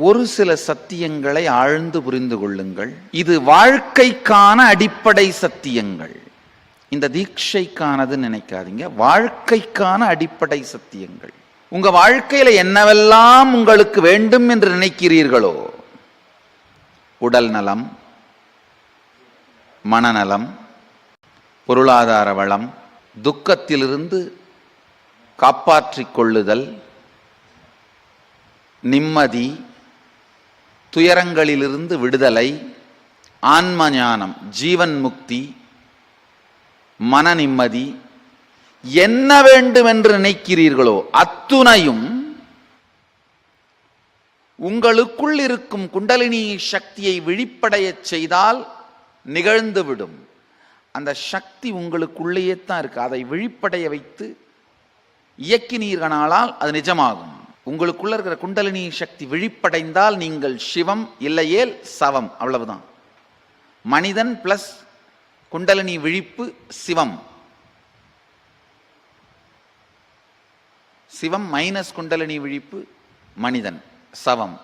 ஒரு சில சத்தியங்களை ஆழ்ந்து புரிந்து கொள்ளுங்கள். இது வாழ்க்கைக்கான அடிப்படை சத்தியங்கள். இந்த தீட்சைக்கானது நினைக்காதீங்க, வாழ்க்கைக்கான அடிப்படை சத்தியங்கள். உங்க வாழ்க்கையில என்னவெல்லாம் உங்களுக்கு வேண்டும் என்று நினைக்கிறீர்களோ, உடல் நலம், மனநலம், பொருளாதார வளம், துக்கத்திலிருந்து காப்பாற்றிக் கொள்ளுதல், நிம்மதி, துயரங்களிலிருந்து விடுதலை, ஆன்ம ஞானம், ஜீவன் முக்தி, மன நிம்மதி, என்ன வேண்டும் என்று நினைக்கிறீர்களோ அத்துணையும் உங்களுக்குள் இருக்கும் குண்டலினி சக்தியை விழிப்படைய செய்தால் நிகழ்ந்துவிடும். அந்த சக்தி உங்களுக்குள்ளேயே தான் இருக்கு. அதை விழிப்படைய வைத்து இயக்கினீர்களானால் அது நிஜமாகும். உங்களுக்குள்ள இருக்கிற குண்டலினி சக்தி விழிப்படைந்தால் நீங்கள் சிவம், இல்லையேல் சவம். அவ்வளவுதான். மனிதன் பிளஸ் குண்டலினி விழிப்பு சிவம், சிவம் மைனஸ் குண்டலினி விழிப்பு மனிதன், சவம்.